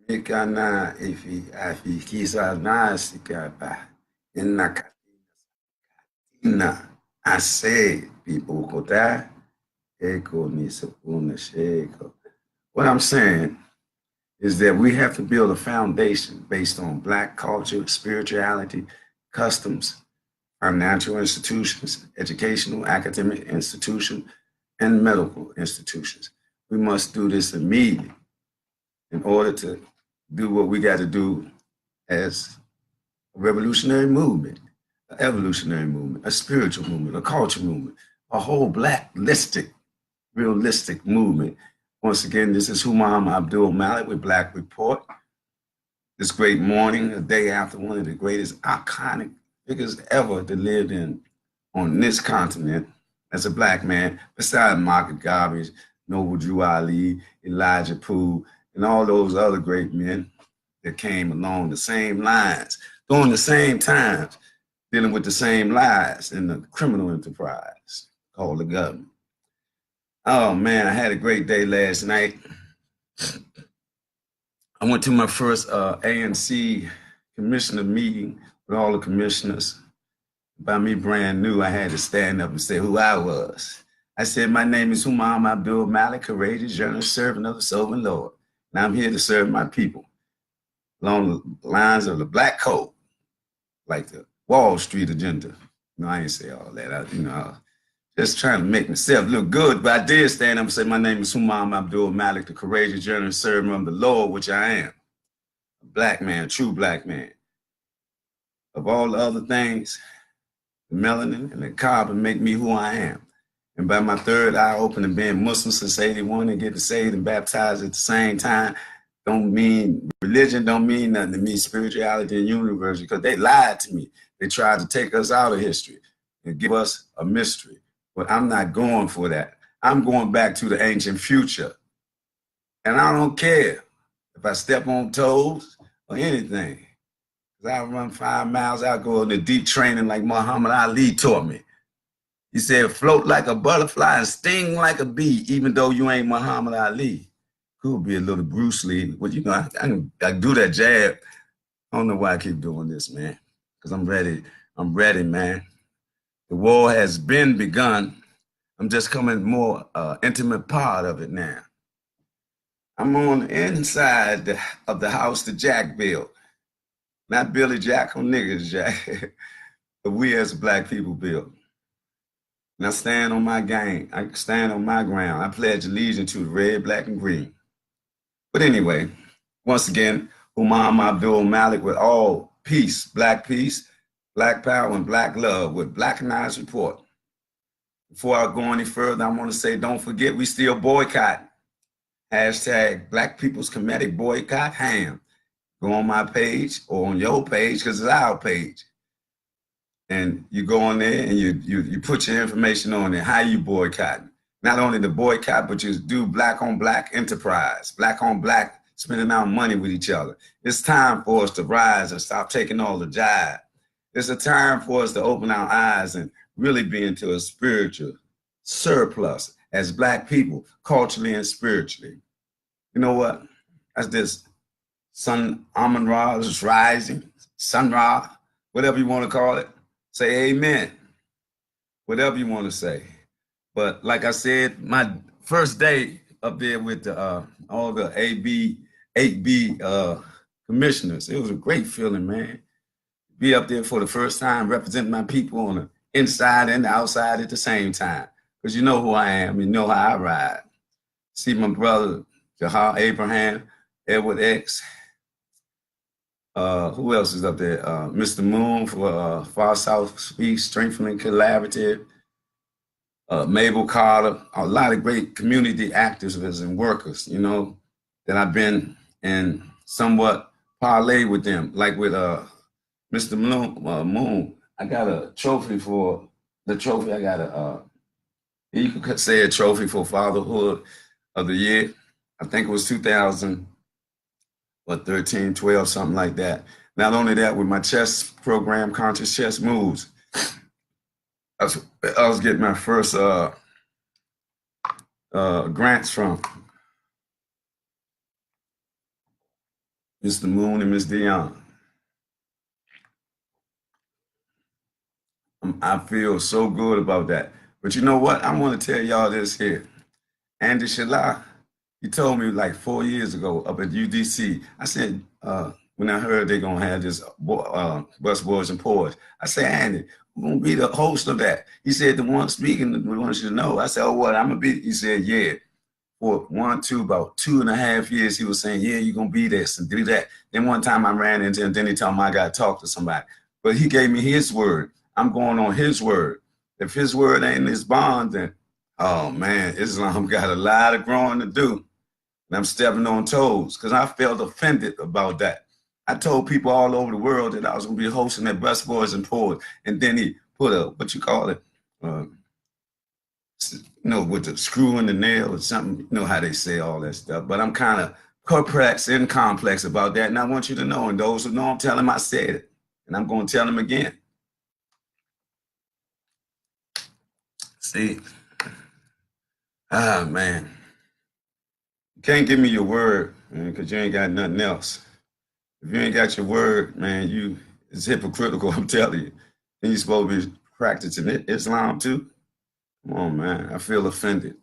Ikana ifi afikisa nasikapa inakatina ase people kota eko nisapuna sheko. What I'm saying is that we have to build a foundation based on Black culture, spirituality, customs, our natural institutions, educational, academic institutions, and medical institutions. We must do this immediately in order to do what we got to do as a revolutionary movement, an evolutionary movement, a spiritual movement, a culture movement, a whole blacklistic, realistic movement. Once again, this is Humam Abdulmalik with Black Report. This great morning, a day after one of the greatest iconic figures ever that lived on this continent as a Black man, besides Margaret Garvey, Noble Drew Ali, Elijah Poole, and all those other great men that came along the same lines, during the same times, dealing with the same lies in the criminal enterprise called the government. Oh man, I had a great day last night. I went to my first ANC commissioner meeting with all the commissioners. By me brand new, I had to stand up and say who I was. I said, my name is Humam Abdulmalik, courageous journalist, servant of the sovereign Lord. And I'm here to serve my people along the lines of the Black Code, like the Wall Street agenda. No, I ain't say all that. I was just trying to make myself look good, but I did stand up and say, my name is Humam Abdulmalik, the courageous journalist, servant of the Lord, which I am. A Black man, true Black man. Of all the other things, the melanin and the carbon make me who I am. And by my third eye open and being Muslim since 81 and getting saved and baptized at the same time, don't mean religion, don't mean nothing to me, spirituality and universe, because they lied to me. They tried to take us out of history and give us a mystery. But I'm not going for that. I'm going back to the ancient future. And I don't care if I step on toes or anything. Because I run 5 miles, I'll go into deep training like Muhammad Ali taught me. He said, float like a butterfly and sting like a bee, even though you ain't Muhammad Ali. Could be a little Bruce Lee. But I do that jab. I don't know why I keep doing this, man. Because I'm ready. I'm ready, man. The war has been begun. I'm just coming more intimate part of it now. I'm on the inside of the house that Jack built. Not Billy Jack or niggas Jack, but we as Black people built. And I stand on my game. I stand on my ground. I pledge allegiance to the red, black, and green. But anyway, once again, Humam Abdulmalik with all peace, Black power, and Black love with Blackanized report. Before I go any further, I want to say, don't forget, we still boycott. Hashtag Black People's Comedic Boycott Ham. Go on my page or on your page, because it's our page. And you go on there and you put your information on there, how you boycott. Not only the boycott, but you do Black on Black enterprise, Black on Black spending our money with each other. It's time for us to rise and stop taking all the jive. It's a time for us to open our eyes and really be into a spiritual surplus as Black people, culturally and spiritually. You know what? That's this Sun Amun Ra is rising, Sun Ra, whatever you want to call it. Say amen, whatever you want to say. But like I said, my first day up there with all the 8B commissioners, it was a great feeling, man. Be up there for the first time, representing my people on the inside and the outside at the same time. Because you know who I am, you know how I ride. See my brother, Jahar Abraham, Edward X. Who else is up there? Mr. Moon for Far South Speak, Strengthening Collaborative. Mabel Carter, a lot of great community activists and workers, you know, that I've been in somewhat parlay with them. Like with Mr. Moon, I got a trophy for the trophy. I got you could say a trophy for Fatherhood of the Year. I think it was 2013, 12, something like that. Not only that, with my chess program, Conscious Chess Moves, I was getting my first grants from Mr. Moon and Miss Dion. I feel so good about that. But you know what? I want to tell y'all this here. Andy Shala, he told me like 4 years ago up at UDC. I said, when I heard they're going to have this Bus Boys and Poets, I said, Andy, who's going to be the host of that? He said, the one speaking, we want you to know. I said, oh, what? I'm going to be. He said, yeah. For about 2.5 years, he was saying, yeah, you're going to be this and do that. Then one time I ran into him, then he told me I got to talk to somebody. But he gave me his word. I'm going on his word. If his word ain't his bond, then, oh, man, Islam got a lot of growing to do. And I'm stepping on toes because I felt offended about that. I told people all over the world that I was going to be hosting that Bus Boys and Poets. And then he put a, what you call it, with the screw in the nail or something, you know how they say all that stuff. But I'm kind of perplexed and complex about that. And I want you to know, and those who know, I'm telling them I said it. And I'm going to tell them again. See, man. You can't give me your word, man, because you ain't got nothing else. If you ain't got your word, man, it's hypocritical, I'm telling you. Then you're supposed to be practicing Islam too. Come on, man. I feel offended.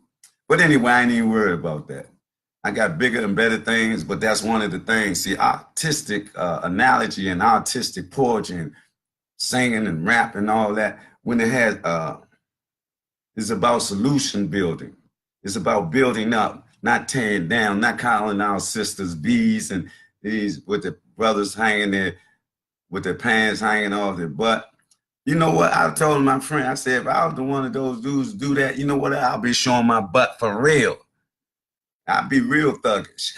But anyway, I ain't even worried about that. I got bigger and better things, but that's one of the things. See, artistic analogy and artistic poetry and singing and rap and all that, when it has, it's about solution building. It's about building up, not tearing down, not calling our sisters bees and these with the brothers hanging there with their pants hanging off their butt. You know what? I told my friend, I said, if I was the one of those dudes do that, you know what? I'll be showing my butt for real. I'll be real thuggish.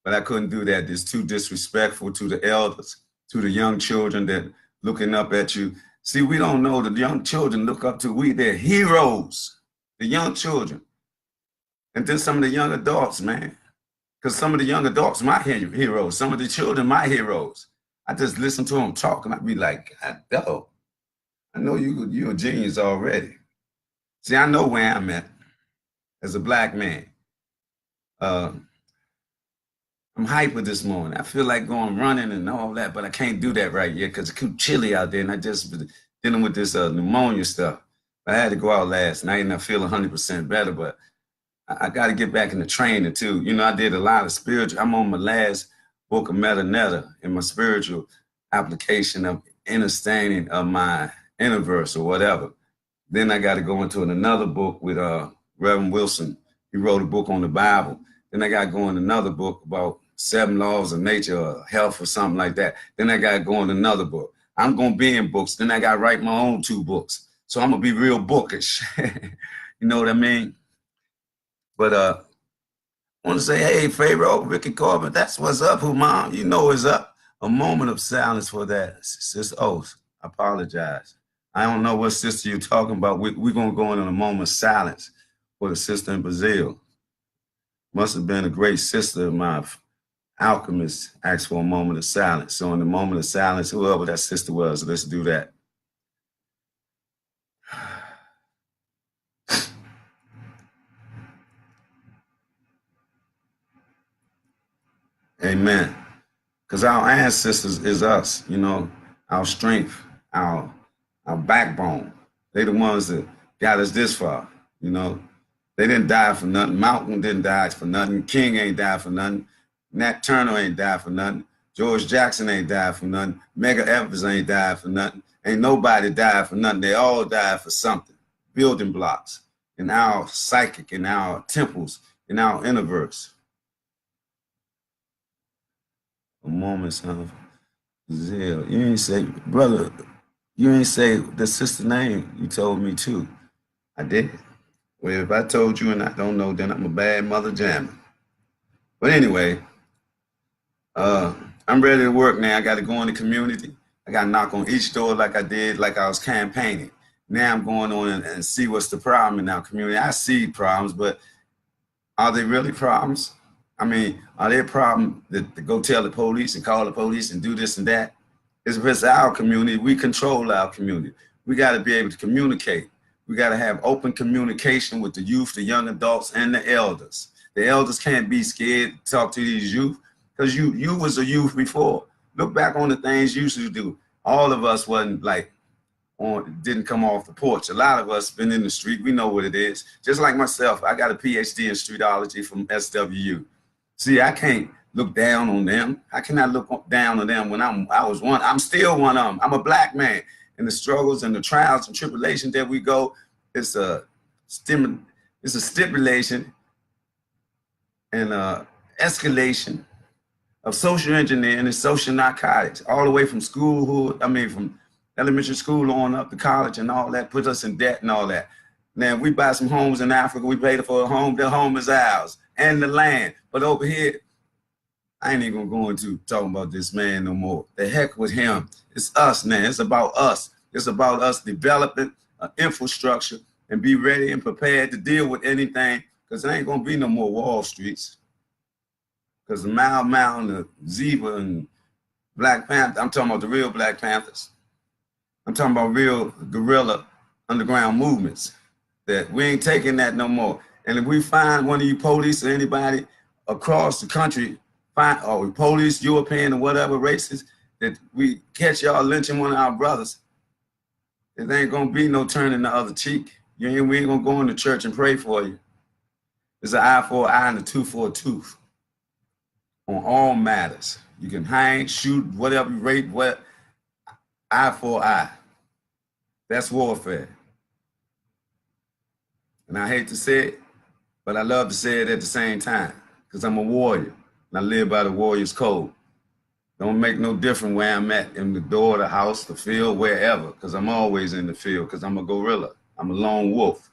But I couldn't do that. It's too disrespectful to the elders, to the young children that looking up at you. See, we don't know the young children look up to they're heroes, the young children. And then some of the young adults, man. Because some of the young adults, my heroes, some of the children, my heroes. I just listen to them talk and I'd be like, God, I know you're a genius already. See, I know where I'm at as a black man. I'm hyper this morning. I feel like going running and all that, but I can't do that right yet because it's too chilly out there and I just been dealing with this pneumonia stuff. I had to go out last night and I feel 100% better, but I got to get back into training too. You know, I did a lot of spiritual. I'm on my last book of Metanetta in my spiritual application of understanding of my universe or whatever. Then I got to go into another book with Reverend Wilson. He wrote a book on the Bible. Then I got to go in another book about 7 laws of nature or health or something like that. Then I got to go in another book. I'm going to be in books. Then I got to write my own 2 books. So I'm going to be real bookish. You know what I mean? But I want to say, hey, Pharaoh, Ricky Corbin, that's what's up, Humam. You know what's up. A moment of silence for that. Sister Oath, I apologize. I don't know what sister you're talking about. We're going to go in on a moment of silence for the sister in Brazil. Must have been a great sister of mine. Alchemist asked for a moment of silence. So in the moment of silence, whoever that sister was, let's do that. Amen. Because our ancestors is us, you know, our strength, our backbone. They the ones that got us this far, you know. They didn't die for nothing. Malcolm didn't die for nothing. King ain't died for nothing. Nat Turner ain't died for nothing. George Jackson ain't died for nothing. Medgar Evers ain't died for nothing. Ain't nobody died for nothing. They all died for something. Building blocks in our psychic, in our temples, in our universe. A moment's of zeal. You ain't say, brother, you ain't say the sister name. You told me too. I did. Well, if I told you and I don't know, then I'm a bad mother jammer. But anyway, I'm ready to work now. I got to go in the community. I got to knock on each door like I did, like I was campaigning. Now I'm going on and see what's the problem in our community. I see problems, but are they really problems? I mean, are there a problem to go tell the police and call the police and do this and that? It's our community. We control our community. We got to be able to communicate. We got to have open communication with the youth, the young adults, and the elders. The elders can't be scared to talk to these youth because you was a youth before. Look back on the things you used to do. All of us wasn't like didn't come off the porch. A lot of us been in the street. We know what it is. Just like myself, I got a PhD in streetology from SWU. See, I can't look down on them. How can I look down on them when I was one? I'm still one of them. I'm a black man. And the struggles and the trials and tribulations that we go, it's a stipulation and escalation of social engineering and social narcotics, all the way from schoolhood, from elementary school on up to college and all that, puts us in debt and all that. Now, we buy some homes in Africa, we pay for a home, the home is ours, and the land. But over here, I ain't even going to talk about this man no more. The heck with him. It's us, man. It's about us. It's about us developing an infrastructure and be ready and prepared to deal with anything, because there ain't going to be no more Wall Streets. Because the Mau Mau and the Zebra and Black Panther, I'm talking about the real Black Panthers. I'm talking about real guerrilla underground movements, that we ain't taking that no more. And if we find one of you police or anybody across the country, or police, European, or whatever races, that we catch y'all lynching one of our brothers, it ain't gonna be no turning the other cheek. We ain't gonna go into church and pray for you. It's an eye for an eye and a tooth for a tooth on all matters. You can hang, shoot, whatever, rape, what, eye for eye. That's warfare. And I hate to say it, but I love to say it at the same time, because I'm a warrior and I live by the warrior's code. Don't make no difference where I'm at, in the door, the house, the field, wherever, because I'm always in the field, because I'm a gorilla. I'm a lone wolf.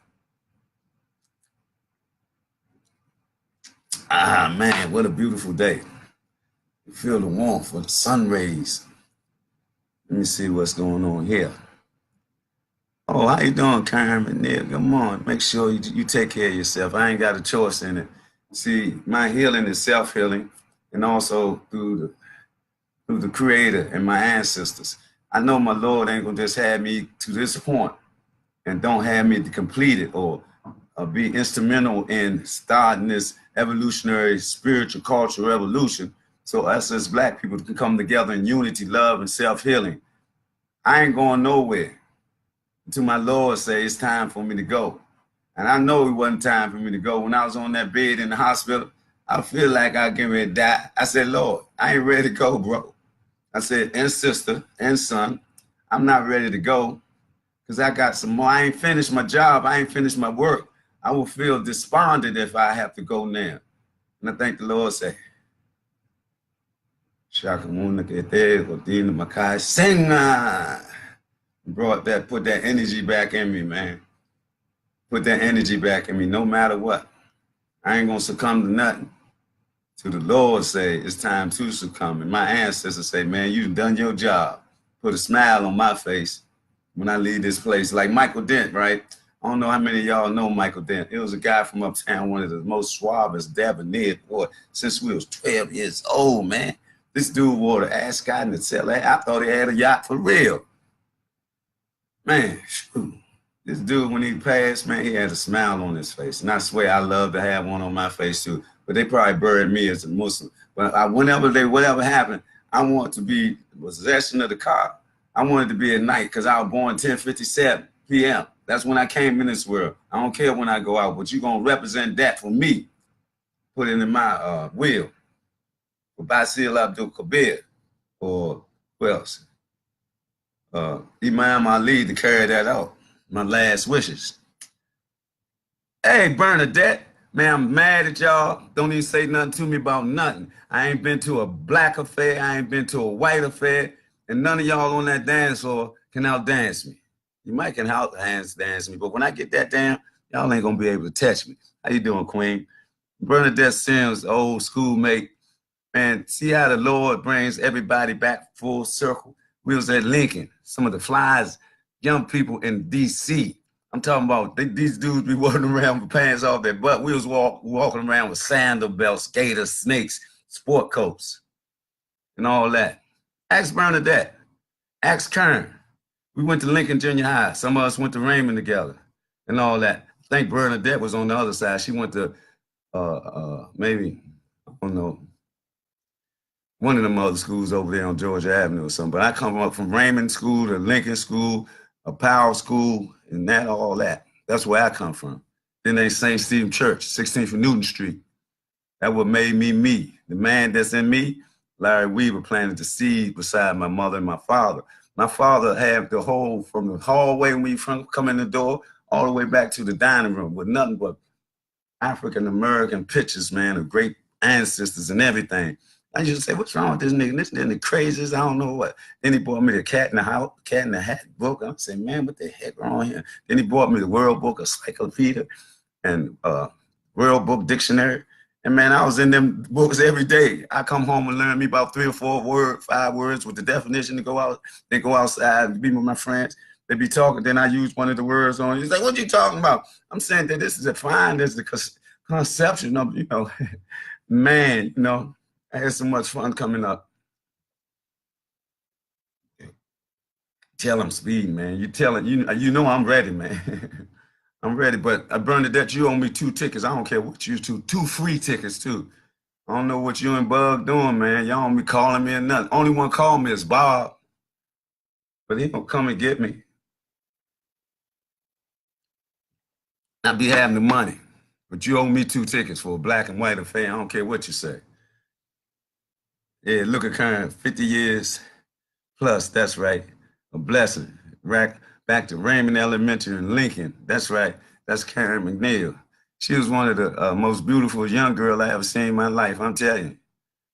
Ah, man, what a beautiful day. You feel the warmth of the sun rays. Let me see what's going on here. Oh, how you doing, Carmen? Yeah, come on. Make sure you take care of yourself. I ain't got a choice in it. See, my healing is self-healing, and also through the Creator and my ancestors. I know my Lord ain't gonna just have me to this point and don't have me to complete it, or be instrumental in starting this evolutionary, spiritual, cultural revolution, so us as Black people can come together in unity, love, and self-healing. I ain't going nowhere until my Lord say it's time for me to go. And I know it wasn't time for me to go. When I was on that bed in the hospital, I feel like I was getting ready to die. I said, Lord, I ain't ready to go, bro. I said, and sister and son, I'm not ready to go, because I got some more. I ain't finished my job. I ain't finished my work. I will feel despondent if I have to go now. And I thank the Lord, say, brought that, put that energy back in me, man. Put that energy back in me, no matter what. I ain't gonna succumb to nothing. To the Lord say, it's time to succumb. And my ancestors say, man, you've done your job. Put a smile on my face when I leave this place. Like Michael Dent, right? I don't know how many of y'all know Michael Dent. It was a guy from uptown, one of the most suavest, debonair, boy, since we was 12 years old, man. This dude wore the ascot and the tail. I thought he had a yacht for real. Man, shoot. This dude, when he passed, man, he had a smile on his face. And I swear I love to have one on my face too. But they probably buried me as a Muslim. But whatever happened, I want to be possession of the car. I wanted to be at night, because I was born 10:57 p.m. That's when I came in this world. I don't care when I go out, but you're going to represent that for me. Put it in my will. For Basil Abdul Kabir, or who else? Imam Ali, to carry that out. My last wishes. Hey, Bernadette, man, I'm mad at y'all. Don't even say nothing to me about nothing. I ain't been to a Black affair. I ain't been to a white affair. And none of y'all on that dance floor can outdance me. You might can outdance me, but when I get that down, y'all ain't gonna be able to touch me. How you doing, Queen? Bernadette Sims, old schoolmate. Man, see how the Lord brings everybody back full circle. We was at Lincoln, some of the flies, young people in D.C. I'm talking about these dudes be walking around with pants off their butt. We was walking around with sandal belts, gators, snakes, sport coats, and all that. Ask Bernadette. Ask Kern. We went to Lincoln Junior High. Some of us went to Raymond together and all that. I think Bernadette was on the other side. She went to maybe, I don't know, one of them other schools over there on Georgia Avenue or something. But I come up from Raymond School to Lincoln School, a Powell School, and that all that. That's where I come from. Then they St. Stephen Church, 16th and Newton Street. That what made me me. The man that's in me, Larry Weaver, planted the seed beside my mother and my father. My father had the whole, from the hallway when you come in the door, all the way back to the dining room with nothing but African-American pictures, man, of great ancestors and everything. I used to say, what's wrong with this nigga? This nigga the craziest, I don't know what. Then he bought me the Cat in the House, Cat in the Hat book. I said, man, what the heck wrong here? Then he bought me the World Book, Encyclopedia, and World Book Dictionary. And man, I was in them books every day. I come home and learn me about 3 or 4 words, 5 words with the definition to go out. Then go outside, be with my friends. They be talking. Then I use one of the words on. He's like, what you talking about? I'm saying that this is a fine, this is the conception of, you know, man, you know, I had so much fun coming up. Tell him speed, man. You tell it, you know I'm ready, man. I'm ready, but Bernadette, you owe me 2 tickets. I don't care what you do. 2 free tickets too. I don't know what you and Bug doing, man. Y'all don't be calling me or nothing. Only one call me is Bob, but he don't come and get me. I be having the money, but you owe me 2 tickets for a black and white affair. I don't care what you say. Yeah, look at Karen, 50 years plus. That's right. A blessing. Back to Raymond Elementary in Lincoln. That's right. That's Karen McNeil. She was one of the most beautiful young girls I ever seen in my life. I'm telling you.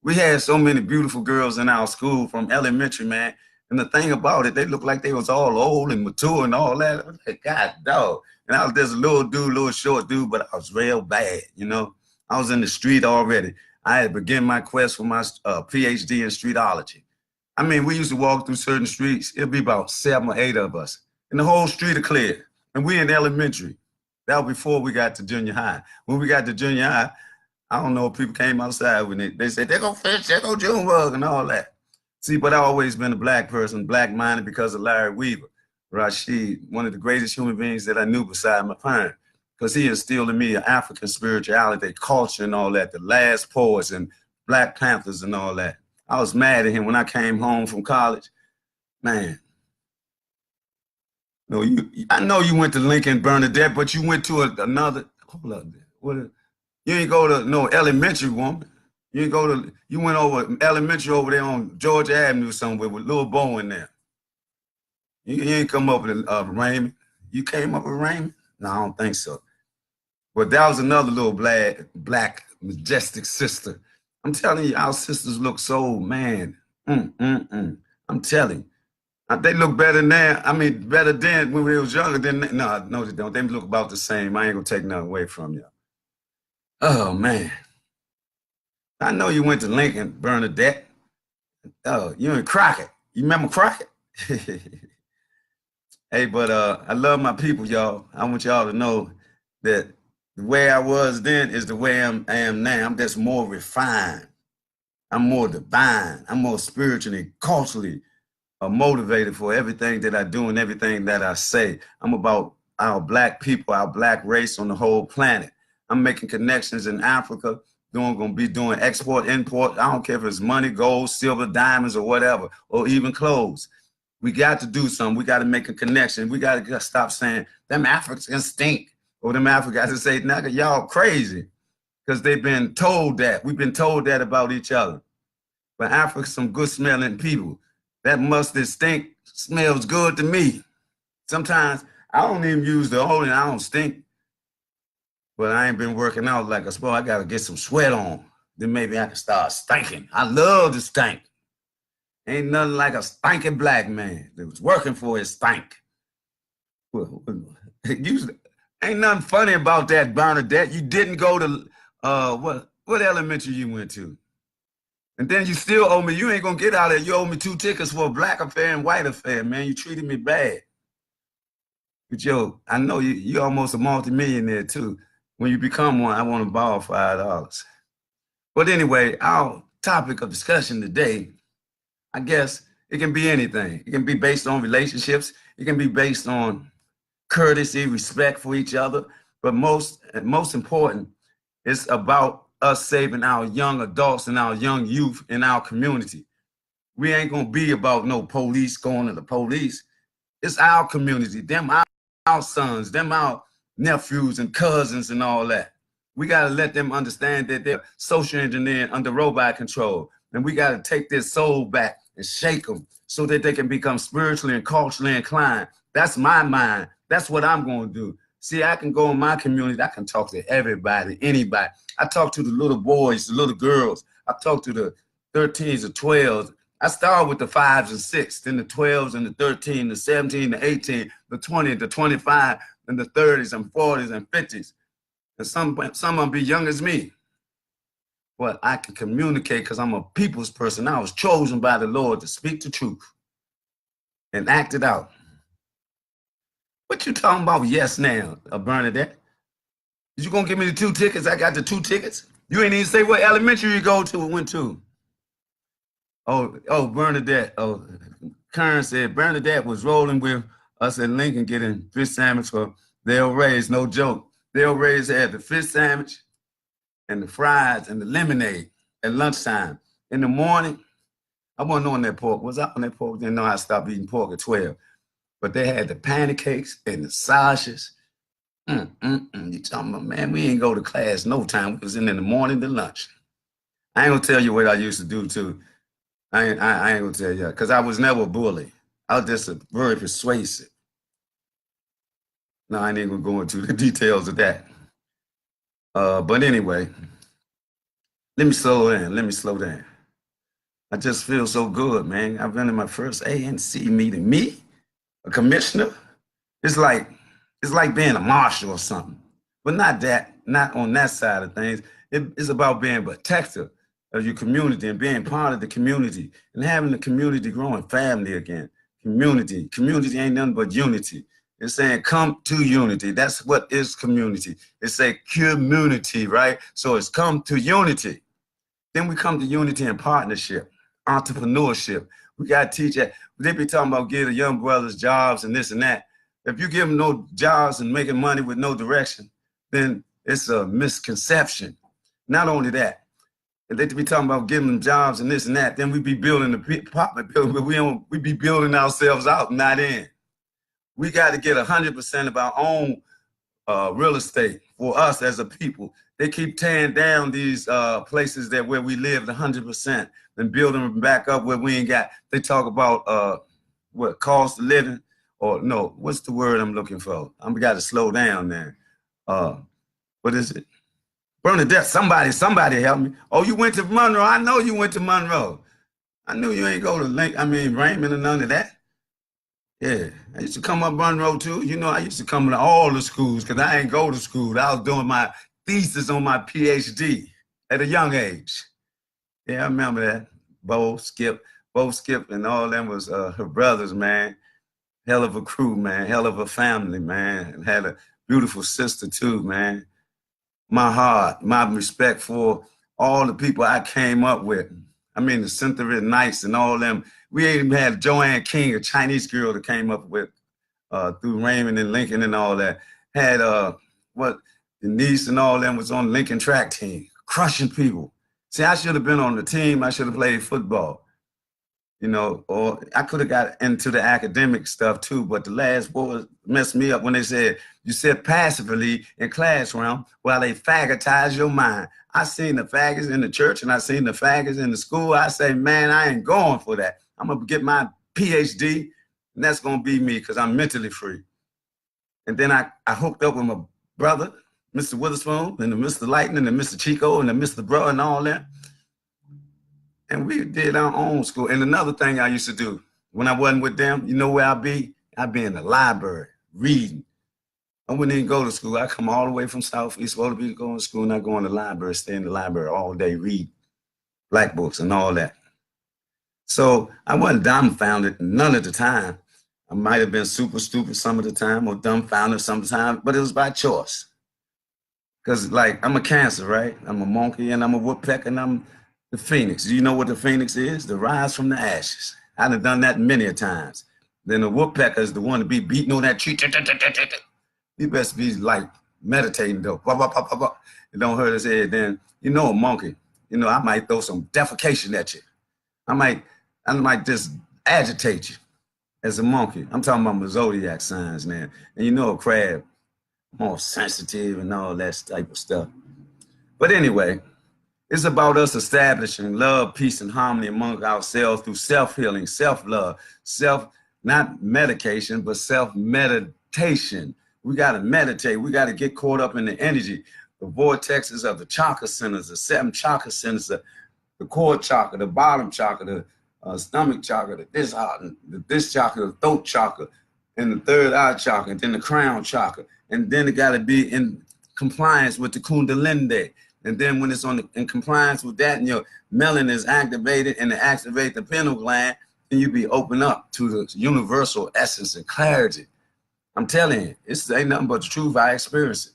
We had so many beautiful girls in our school from elementary, man. And the thing about it, they looked like they was all old and mature and all that. I was like, God, dog. And I was just a little dude, little short dude, but I was real bad, you know. I was in the street already. I had begun my quest for my PhD in streetology. I mean, we used to walk through certain streets. It'd be about 7 or 8 of us. And the whole street would clear. And we in elementary. That was before we got to junior high. When we got to junior high, I don't know if people came outside when they said, they go fish, they go Junebug and all that. See, but I've always been a black person, black-minded because of Larry Weaver, Rashid, one of the greatest human beings that I knew beside my parents, because he instilled in me an African spirituality, culture and all that, the last poets and Black Panthers and all that. I was mad at him when I came home from college. Man, no, I know you went to Lincoln, Bernadette, but you went to another, hold up, you ain't go to no elementary, woman. You went over elementary over there on Georgia Avenue somewhere with Lil Bo in there. You ain't come up with Raymond. You came up with Raymond? No, I don't think so. But that was another little black majestic sister. I'm telling you, our sisters look so, man. I'm telling you. They look better now. I mean, better then when we was younger. No, they don't. They look about the same. I ain't gonna take nothing away from you. Oh man. I know you went to Lincoln, Bernadette. Oh, you and Crockett. You remember Crockett? Hey, but I love my people, y'all. I want y'all to know that the way I was then is the way I am now. I'm just more refined. I'm more divine. I'm more spiritually, culturally motivated for everything that I do and everything that I say. I'm about our black people, our black race on the whole planet. I'm making connections in Africa. Gonna be doing export, import. I don't care if it's money, gold, silver, diamonds, or whatever, or even clothes. We got to do something. We got to make a connection. We got to stop saying them Africans stink, or them Africans say, nigga, y'all crazy, because they've been told that. We've been told that about each other. But Africa's some good smelling people. That mustard stink smells good to me. Sometimes I don't even use the oil and I don't stink. But I ain't been working out like a sport. I got to get some sweat on. Then maybe I can start stinking. I love to stink. Ain't nothing like a stinking black man that was working for his stink. Ain't nothing funny about that, Bernadette. You didn't go to, what elementary you went to? And then you still owe me, you ain't gonna get out of it. You owe me 2 tickets for a black affair and white affair, man. You treated me bad. But yo, I know you're almost a multimillionaire too. When you become one, I want to borrow $5. But anyway, our topic of discussion today, I guess it can be anything. It can be based on relationships. It can be based on courtesy, respect for each other. But most important, it's about us saving our young adults and our young youth in our community. We ain't gonna be about no police going to the police. It's our community, them our sons, them our nephews and cousins and all that. We gotta let them understand that they're social engineering under robot control. And we gotta take their soul back and shake them so that they can become spiritually and culturally inclined. That's my mind. That's what I'm gonna do. See, I can go in my community, I can talk to everybody, anybody. I talk to the little boys, the little girls. I talk to the 13s, the 12s. I start with the 5s and 6s, then the 12s and the 13, the 17, the 18, the 20, the 25, and the 30s and 40s and 50s. And some of them be young as me. But I can communicate because I'm a people's person. I was chosen by the Lord to speak the truth and act it out. What you talking about? Yes, now, Bernadette. You gonna give me the 2 tickets? I got the 2 tickets. You ain't even say what elementary you go to and went to. Oh, Bernadette. Oh, Karen said Bernadette was rolling with us at Lincoln getting fish sandwich for They'll Raise. No joke. They'll Raise had the fish sandwich and the fries and the lemonade at lunchtime. In the morning, I wasn't on that pork. Was I on that pork? Didn't know I stopped eating pork at 12. But they had the pancakes and the sausages. You talking about, man, we ain't go to class no time. We was in the morning to lunch. I ain't gonna tell you what I used to do too. I ain't gonna tell you, because I was never a bully. I was just very persuasive. No, I ain't gonna go into the details of that. But anyway, let me slow down. I just feel so good, man. I've been in my first ANC meeting. Me, a commissioner, it's like being a marshal or something. But not on that side of things. It's about being a protector of your community and being part of the community and having the community growing family again. Community ain't nothing but unity. It's saying come to unity. That's what is community. It's a community, right? So it's come to unity. Then we come to unity and partnership, entrepreneurship. We got to teach that. They be talking about giving young brothers jobs and this and that. If you give them no jobs and making money with no direction, then it's a misconception. Not only that, if they be talking about giving them jobs and this and that, then we be building the apartment building, but we be building ourselves out, not in. We got to get 100% of our own real estate for us as a people. They keep tearing down these places where we lived 100% and building them back up where we ain't got. They talk about what cost of living, or no, what's the word I'm looking for? I'm got to slow down there. What is it? Bernadette, somebody help me. Oh, you went to Monroe. I know you went to Monroe. I knew you ain't go to Raymond or none of that. Yeah, I used to come up Monroe too. You know, I used to come to all the schools because I ain't go to school. I was doing my thesis on my PhD at a young age. Yeah, I remember that. Bo, Skip, and all them was her brothers, man. Hell of a crew, man. Hell of a family, man. And had a beautiful sister too, man. My heart, my respect for all the people I came up with. I mean, the Cynthia Knights and all them. We even had Joanne King, a Chinese girl that came up with through Raymond and Lincoln and all that. Had Denise and all them was on Lincoln track team, crushing people. See, I should have been on the team. I should have played football, you know, or I could have got into the academic stuff too. But the last boys messed me up when they said, you sit passively in classroom while they fagotize your mind. I seen the faggots in the church and I seen the faggots in the school. I say, man, I ain't going for that. I'm going to get my PhD and that's going to be me because I'm mentally free. And then I hooked up with my brother, Mr. Witherspoon, and the Mr. Lightning, and Mr. Chico, and the Mr. Bro, and all that. And we did our own school. And another thing I used to do when I wasn't with them, you know where I'd be? I'd be in the library reading. I wouldn't even go to school. I come all the way from Southeast supposed to be going to school, and I go in the library, stay in the library all day, read black books and all that. So I wasn't dumbfounded none of the time. I might have been super stupid some of the time or dumbfounded some of the time, but it was by choice. Because, like, I'm a Cancer, right? I'm a monkey and I'm a woodpecker and I'm the phoenix. Do you know what the phoenix is? The rise from the ashes. I've done that many a times. Then the woodpecker is the one to be beating on that tree. You best be like meditating though. Blah, blah, blah, blah, blah. It don't hurt his head. Then, you know, a monkey, you know, I might throw some defecation at you. I might just agitate you as a monkey. I'm talking about my zodiac signs now. And you know, a crab, more sensitive and all that type of stuff. But anyway, it's about us establishing love, peace, and harmony among ourselves through self-healing, self-love, not medication, but self-meditation. We got to meditate. We got to get caught up in the energy, the vortexes of the chakra centers, the 7 chakra centers, the core chakra, the bottom chakra, the stomach chakra, this chakra, the throat chakra, and the third eye chakra, and then the crown chakra. And then it got to be in compliance with the kundalini. And then when it's in compliance with that and your melanin is activated and it activates the pineal gland, then you be open up to the universal essence and clarity. I'm telling you, this ain't nothing but the truth. I experienced it.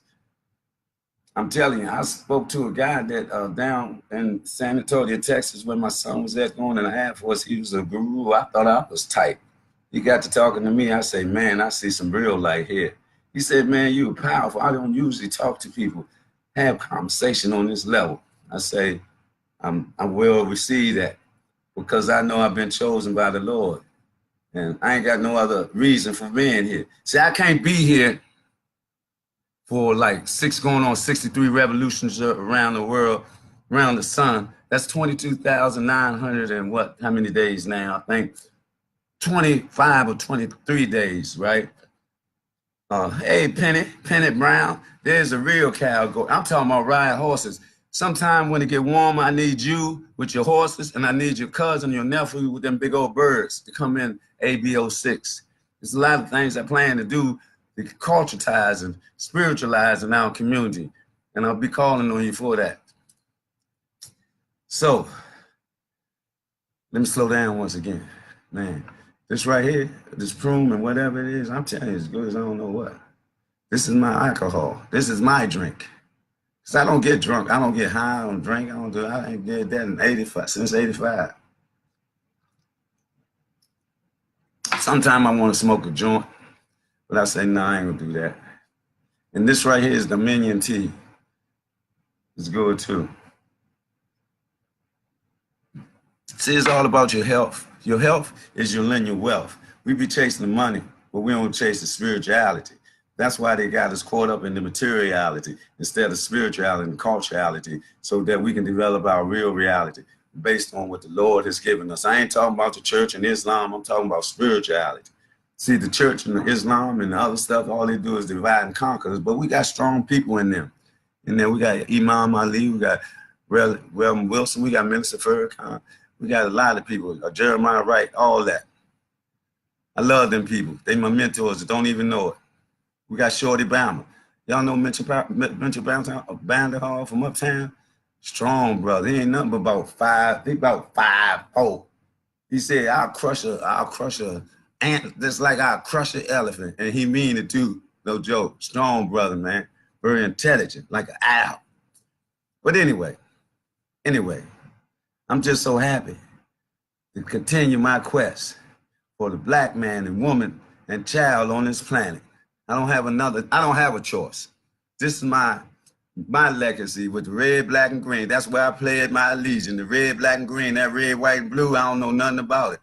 I'm telling you, I spoke to a guy that down in San Antonio, Texas, where my son was at going in the Air Force. He was a guru. I thought I was tight. He got to talking to me. I say, man, I see some real light here. He said, man, you powerful. I don't usually talk to people, have conversation on this level. I say, I will receive that because I know I've been chosen by the Lord. And I ain't got no other reason for being here. See, I can't be here for like 63 revolutions around the world, around the sun. That's 22,900 and what, how many days now? I think 25 or 23 days, right? Hey, Penny Brown, there's a real cowgirl. I'm talking about ride horses. Sometime when it get warmer, I need you with your horses, and I need your cousin, your nephew with them big old birds to come in ABO6. There's a lot of things I plan to do to culturetize and spiritualize in our community, and I'll be calling on you for that. So, let me slow down once again. Man, this right here, this prune and whatever it is, I'm telling you, as good as I don't know what. This is my alcohol. This is my drink. Because I don't get drunk. I don't get high. I don't drink. I ain't did that since 85. Sometimes I want to smoke a joint, but I say, no, I ain't going to do that. And this right here is Dominion tea. It's good too. See, it's all about your health. Your health is your linear wealth. We be chasing the money, but we don't chase the spirituality. That's why they got us caught up in the materiality instead of spirituality and culturality, so that we can develop our real reality based on what the Lord has given us. I ain't talking about the church and Islam. I'm talking about spirituality. See, the church and the Islam and the other stuff, all they do is divide and conquer us, but we got strong people in them. And then we got Imam Ali, we got Reverend Wilson, we got Minister Farrakhan. We got a lot of people, Jeremiah Wright, all that. I love them people. They my mentors that don't even know it. We got Shorty Bama. Y'all know Mitchell Bama, Bandit Hall from Uptown? Strong, brother. He ain't nothing but about 5. He about 5'4". He said, I'll crush a ant just like I'll crush an elephant. And he mean it too. No joke. Strong brother, man. Very intelligent, like an owl. But anyway, I'm just so happy to continue my quest for the black man and woman and child on this planet. I don't have a choice. This is my legacy with the red, black, and green. That's where I played my allegiance, the red, black, and green, that red, white, and blue. I don't know nothing about it.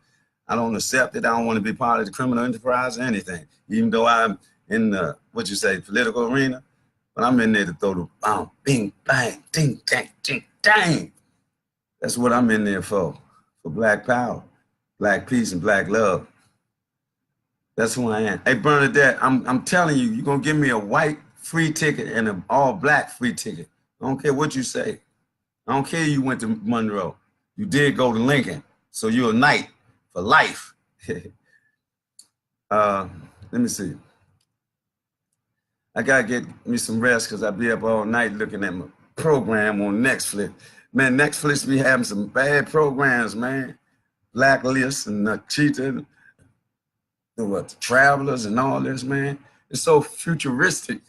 I don't accept it. I don't want to be part of the criminal enterprise or anything, even though I'm in the, political arena. But I'm in there to throw the bomb, bing, bang, ding, dang, ding, dang. That's what I'm in there for black power, black peace, and black love. That's who I am. Hey, Bernadette, I'm telling you, you're going to give me a white free ticket and an all black free ticket. I don't care what you say. I don't care you went to Monroe. You did go to Lincoln, so you're a knight for life. Let me see. I got to get me some rest because I'll be up all night looking at my program on Netflix. Man, Netflix be having some bad programs, man. Blacklist and Cheetah, the Travelers and all this, man. It's so futuristic.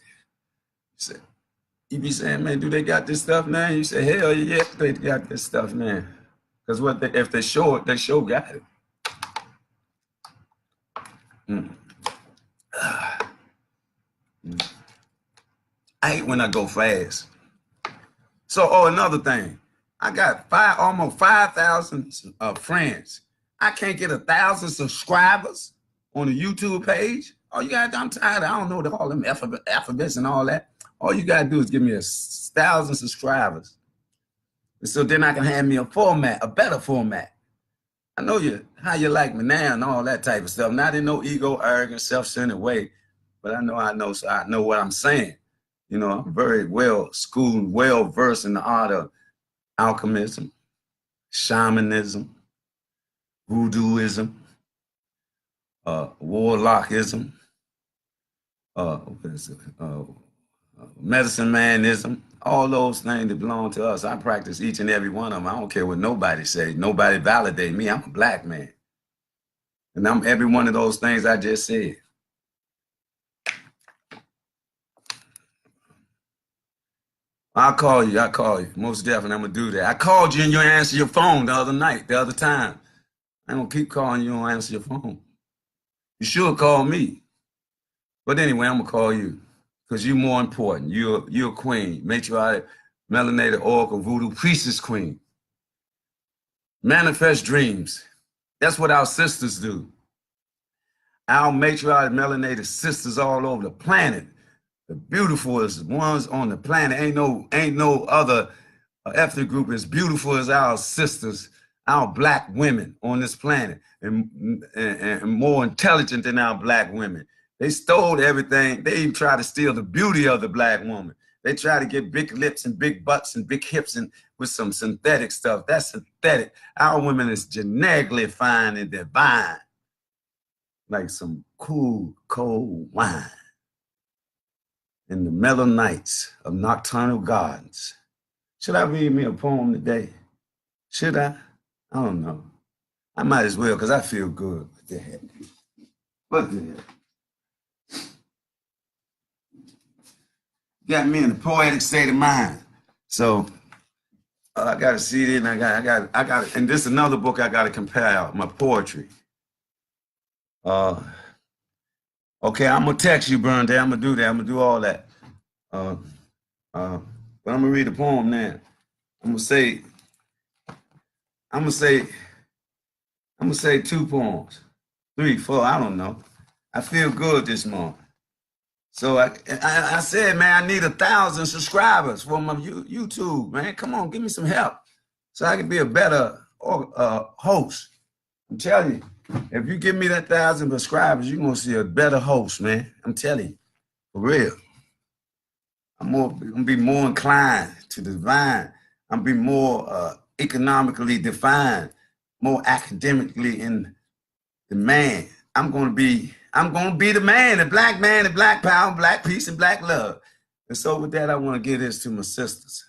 You be saying, man, do they got this stuff, man? You say, hell yeah, they got this stuff, man. Because if they show it, they sure got it. I hate when I go fast. So, oh, another thing, I got almost 5,000 friends. I can't get 1,000 subscribers on the YouTube page. All you got, I'm tired. I don't know all them alphabets and all that. All you gotta do is give me 1,000 subscribers, so then I can have me a format, a better format. I know how you like me now and all that type of stuff. Not in no ego, arrogant, self-centered way, but so I know what I'm saying. You know, I'm very well schooled, well versed in the art of alchemism, shamanism, voodooism, warlockism, medicine manism, all those things that belong to us. I practice each and every one of them. I don't care what nobody say. Nobody validate me. I'm a black man. And I'm every one of those things I just said. I'll call you. Most definitely, I'm going to do that. I called you and you answered your phone the other time. I'm going to keep calling you and answer your phone. You should call me. But anyway, I'm going to call you because you're more important. You're a queen. Matriarch, melanated oracle, voodoo, priestess queen. Manifest dreams. That's what our sisters do. Our matriarch, melanated sisters all over the planet. The beautifulest ones on the planet. Ain't no other ethnic group as beautiful as our sisters, our black women on this planet, and more intelligent than our black women. They stole everything. They even try to steal the beauty of the black woman. They try to get big lips and big butts and big hips and with some synthetic stuff. That's synthetic. Our women is genetically fine and divine, like some cool, cold wine in the mellow nights of nocturnal gardens. Should I read me a poem today? Should I? I don't know. I might as well because I feel good. What the heck? What the heck? Got me in a poetic state of mind. So I got to see it, and I got, and this is another book I got to compile my poetry. Okay, I'm gonna text you, Bernday. I'm gonna do that. I'm gonna do all that. But I'm gonna read the poem now. I'm gonna say 2 poems, 3, 4. I don't know. I feel good this morning. So I said, man, I need 1,000 subscribers for my YouTube, man. Come on, give me some help so I can be a better host. I'm telling you, if you give me that 1,000 subscribers, you're gonna see a better host, man. I'm telling you, for real. I'm gonna be more inclined to the divine. I'm gonna be more economically defined, more academically in demand. I'm gonna be the man, the black power, black peace, and black love. And so with that, I want to give this to my sisters.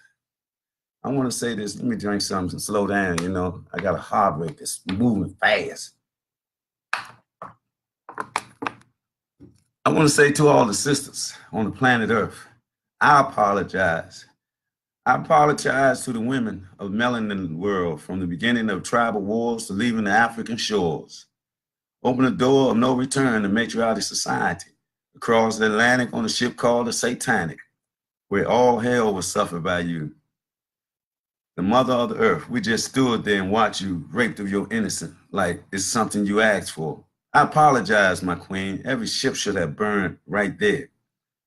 I want to say this. Let me drink something and slow down. You know, I got a heart rate that's moving fast. I want to say to all the sisters on the planet Earth, I apologize. I apologize to the women of melanin world from the beginning of tribal wars to leaving the African shores. Open the door of no return to matriarchal society, across the Atlantic on a ship called the Satanic, where all hell was suffered by you. The mother of the earth, we just stood there and watched you raped of your innocence like it's something you asked for. I apologize, my queen. Every ship should have burned right there.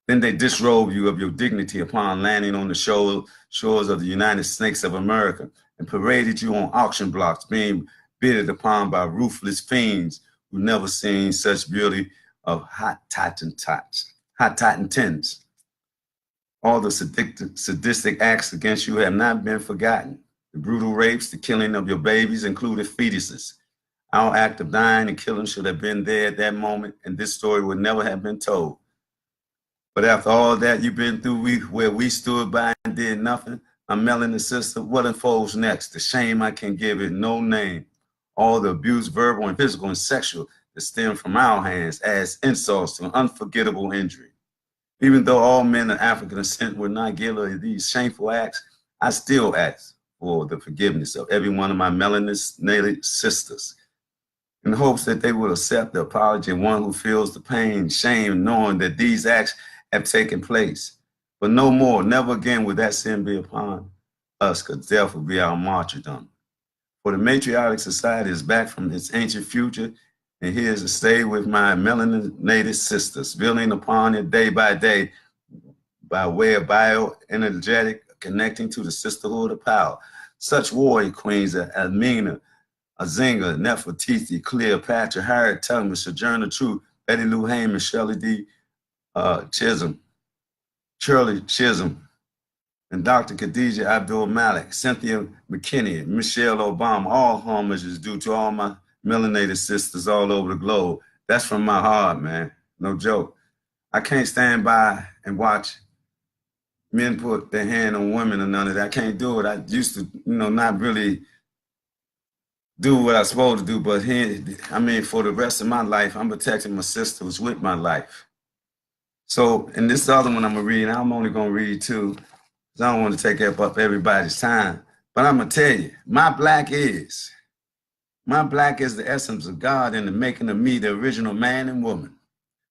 Then they disrobed you of your dignity upon landing on the shores of the United States of America and paraded you on auction blocks, being bidded upon by ruthless fiends who never seen such beauty of hot Titan tens. All the sadistic acts against you have not been forgotten. The brutal rapes, the killing of your babies, included fetuses. Our act of dying and killing should have been there at that moment, and this story would never have been told. But after all that you've been through, where we stood by and did nothing, my melanin sister, what unfolds next? The shame I can give it no name. All the abuse, verbal and physical and sexual, that stem from our hands as insults to an unforgettable injury. Even though all men of African descent were not guilty of these shameful acts, I still ask for the forgiveness of every one of my melanated sisters in hopes that they will accept the apology of one who feels the pain, shame, knowing that these acts have taken place. But no more, never again will that sin be upon us, because death will be our martyrdom. For the matriarchic society is back from its ancient future, and here is to stay with my melanated sisters, building upon it day by day by way of bioenergetic connecting to the sisterhood of power. Such warrior queens as Amina, Azinga, Nefertiti, Cleopatra, Harriet Tubman, Sojourner Truth, Betty Lou Hayman, Shirley D. Shirley Chisholm, and Dr. Khadija Abdulmalik, Cynthia McKinney, Michelle Obama. All homage is due to all my melanated sisters all over the globe. That's from my heart, man. No joke. I can't stand by and watch men put their hand on women or none of that. I can't do it. I used to, not really do what I'm supposed to do, but here, for the rest of my life, I'm protecting my sisters with my life. So, in this other one I'm gonna read, I'm only gonna read two, because I don't want to take up everybody's time. But I'm gonna tell you, my black is the essence of God in the making of me, the original man and woman.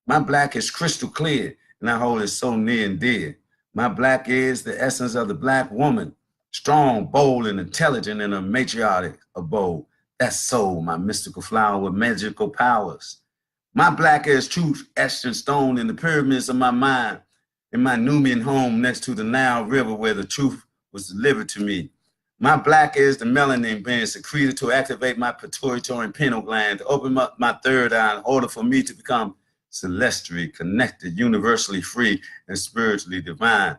My black is crystal clear, and I hold it so near and dear. My black is the essence of the black woman, strong, bold, and intelligent in a matriarchic abode. That's soul, my mystical flower with magical powers. My black is truth etched in stone in the pyramids of my mind, in my Nubian home next to the Nile River where the truth was delivered to me. My black is the melanin being secreted to activate my pituitary and pineal gland, to open up my third eye in order for me to become celestially connected, universally free, and spiritually divine.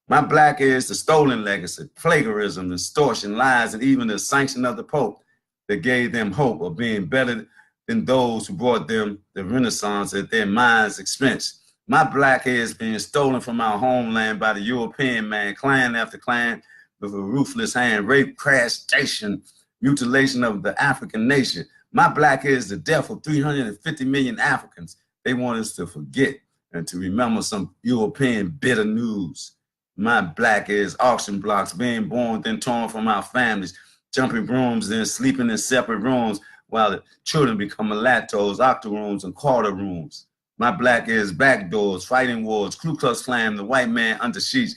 My black is the stolen legacy, plagiarism, extortion, lies, and even the sanction of the Pope that gave them hope of being better than those who brought them the Renaissance at their mind's expense. My black is being stolen from our homeland by the European man, clan after clan, with a ruthless hand, rape, castration, mutilation of the African nation. My black is the death of 350 million Africans. They want us to forget and to remember some European bitter news. My black is auction blocks, being born, then torn from our families, jumping brooms, then sleeping in separate rooms, while the children become mulattoes, octoroons, and quarter rooms. My black is back doors, fighting wars, Ku Klux Klan, the white man under sheets,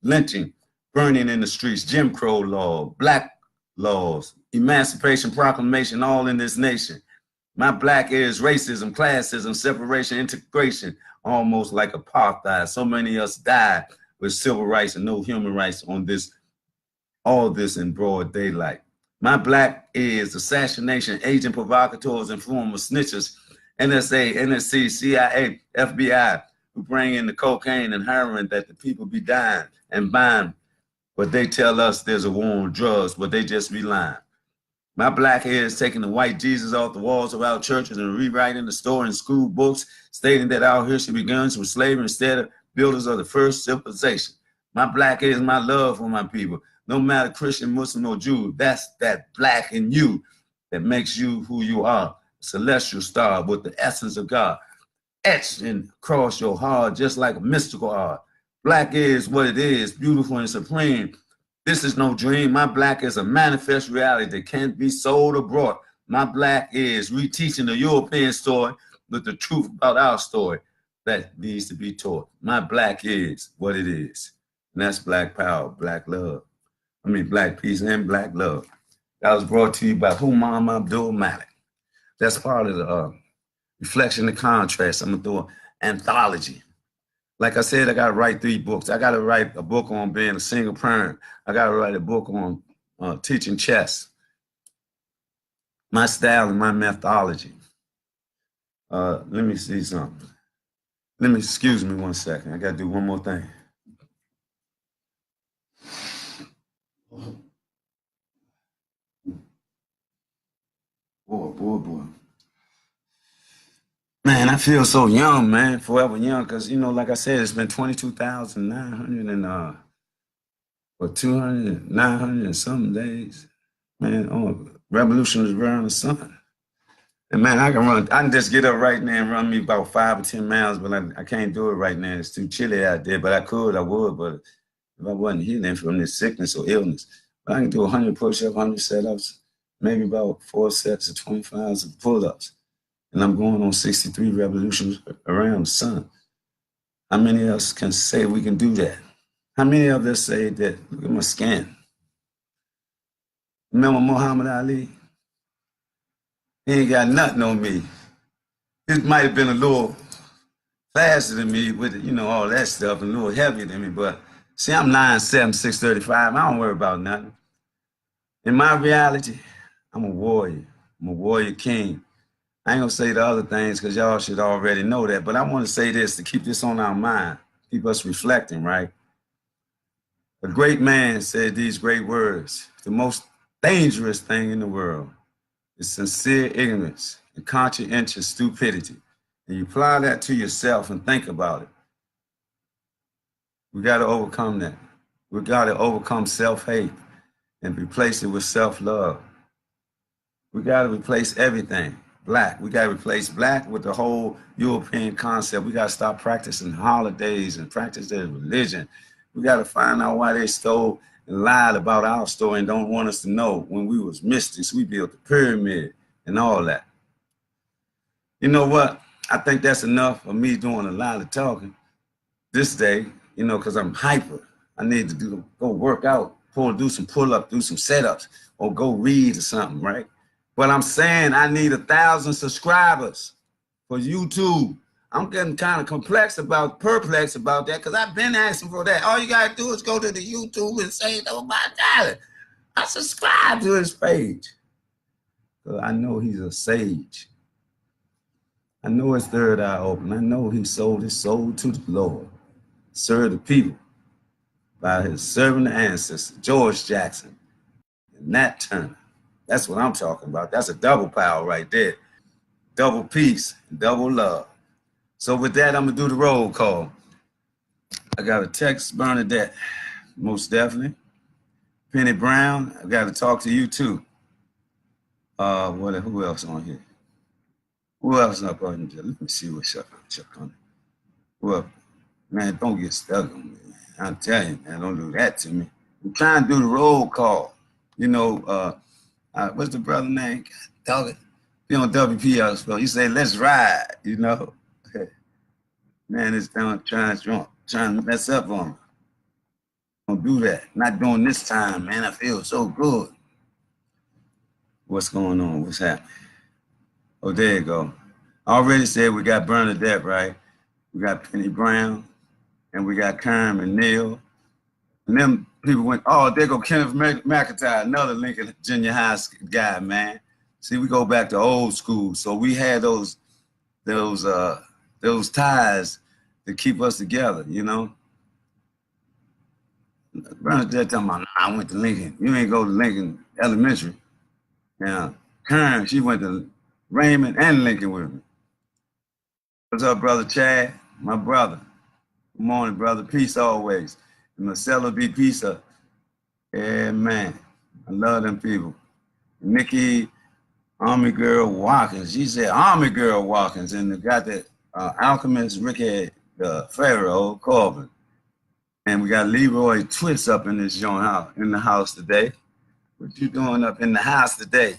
lynching, burning in the streets, Jim Crow law, black laws, Emancipation Proclamation, all in this nation. My black is racism, classism, separation, integration, almost like apartheid. So many of us died with civil rights and no human rights on this, all this in broad daylight. My black is assassination, agent provocateurs and former snitchers, NSA, NSC, CIA, FBI, who bring in the cocaine and heroin that the people be dying and buying. But they tell us there's a war on drugs, but they just be lying. My black hair is taking the white Jesus off the walls of our churches and rewriting the story in school books, stating that our history begins with slavery instead of builders of the first civilization. My black hair is my love for my people. No matter Christian, Muslim, or Jew, that's that black in you that makes you who you are, a celestial star with the essence of God, etched across your heart just like a mystical art. Black is what it is, beautiful and supreme. This is no dream. My black is a manifest reality that can't be sold or bought. My black is reteaching the European story with the truth about our story that needs to be taught. My black is what it is. And that's black power, black love. Black peace and black love. That was brought to you by Humam Abdulmalik. That's part of the reflection and contrast. I'm going to do an anthology. Like I said, I got to write 3 books. I got to write a book on being a single parent. I got to write a book on teaching chess, my style and my methodology. Let me see something. Excuse me 1 second. I got to do one more thing. Boy. Man, I feel so young, man, forever young, because, like I said, it's been 22,900 and, 900 and something days. Man, revolution is around the sun. And, man, I can just get up right now and run me about 5 or 10 miles, but I can't do it right now. It's too chilly out there, but I would, but if I wasn't healing from this sickness or illness. But I can do 100 push-ups, 100 set-ups, maybe about 4 sets of 25s of pull-ups. And I'm going on 63 revolutions around the sun. How many of us can say we can do that? How many of us say that, look at my skin? Remember Muhammad Ali? He ain't got nothing on me. It might have been a little faster than me with, all that stuff, and a little heavier than me, but see, I'm 9'7", 635. I don't worry about nothing. In my reality, I'm a warrior. I'm a warrior king. I ain't gonna say the other things because y'all should already know that, but I want to say this to keep this on our mind, keep us reflecting, right? A great man said these great words: the most dangerous thing in the world is sincere ignorance and conscientious stupidity. And you apply that to yourself and think about it. We got to overcome that. We got to overcome self-hate and replace it with self-love. We got to replace everything. Black. We got to replace black with the whole European concept. We got to stop practicing holidays and practice their religion. We got to find out why they stole and lied about our story and don't want us to know when we was mystics. We built the pyramid and all that. You know what? I think that's enough of me doing a lot of talking this day, because I'm hyper. I need to go work out, do some pull-ups, do some setups, or go read or something, right? But I'm saying I need 1,000 subscribers for YouTube. I'm getting kind of perplexed about that because I've been asking for that. All you got to do is go to the YouTube and say, oh my God, I subscribe to his page. Because I know he's a sage. I know his third eye open. I know he sold his soul to the Lord, served the people by his serving the ancestors, George Jackson and Nat Turner. That's what I'm talking about. That's a double power right there. Double peace, double love. So with that, I'm going to do the roll call. I got to text Bernadette, most definitely. Penny Brown, I got to talk to you too. Who else on here? Who else up on here? Let me see what's up on it. Well, man, don't get stuck on me, man. I'm telling you, man, don't do that to me. I'm trying to do the roll call. What's the brother name? Dog it. Be on WPL. He said, let's ride, Man, it's down trying to mess up on me. Don't do that. Not doing this time, man. I feel so good. What's going on? What's happening? Oh, there you go. I already said we got Bernadette, right? We got Penny Brown, and we got Karen and Neil. And them people went, oh, there go Kenneth McIntyre, another Lincoln Junior High guy, man. See, we go back to old school. So we had those ties to keep us together, Bernadette talking about, I went to Lincoln. You ain't go to Lincoln Elementary. Yeah. Karen, she went to Raymond and Lincoln with me. What's up, brother Chad? My brother. Good morning, brother. Peace always. And Marcelo be peace up. Yeah, man. I love them people. Nikki, Army Girl Watkins. She said Army Girl Watkins. And they got that alchemist Ricky Pharaoh Corbin. And we got Leroy Twist up in this joint house, in the house today. What you doing up in the house today?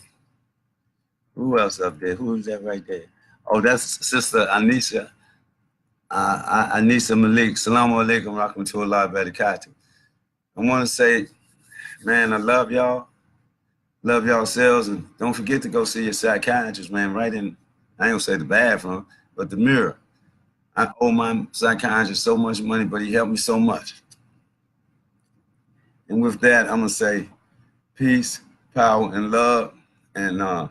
Who else up there? Who is that right there? Oh, that's Sister Anissa. Anissa Malik. Salamu alaikum, rahmatullahi wa barakatuh. I want to say, man, I love y'all. Love yourselves. And don't forget to go see your psychiatrist, man, right in, I ain't gonna say the bathroom, but the mirror. I owe my psychiatrist so much money, but he helped me so much. And with that, I'm gonna say peace, power, and love, and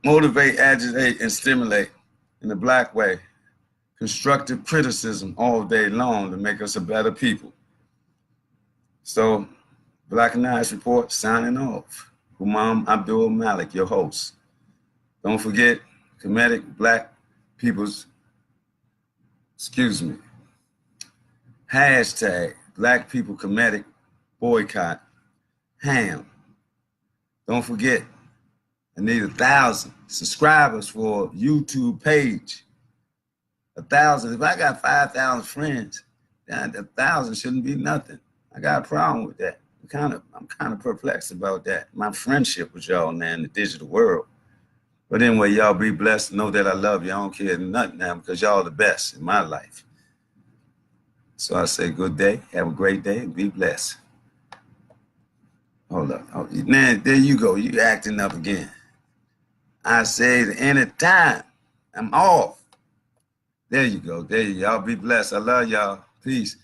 motivate, agitate, and stimulate in the Black way. Constructive criticism all day long to make us a better people. So, Blackanized Report signing off. Humam Abdulmalik, your host. Don't forget, Kemetic Black People's, hashtag Black People Kemetic Boycott Ham. Don't forget, I need 1,000 subscribers for YouTube page. 1,000. If I got 5,000 friends, then 1,000 shouldn't be nothing. I got a problem with that. I'm kind of perplexed about that. My friendship with y'all now in the digital world. But anyway, y'all be blessed. Know that I love you. I don't care nothing now because y'all the best in my life. So I say, good day, have a great day, and be blessed. Hold up. Oh, now, there you go. You acting up again. I said, anytime I'm off. There you go. There you go. Y'all be blessed. I love y'all. Peace.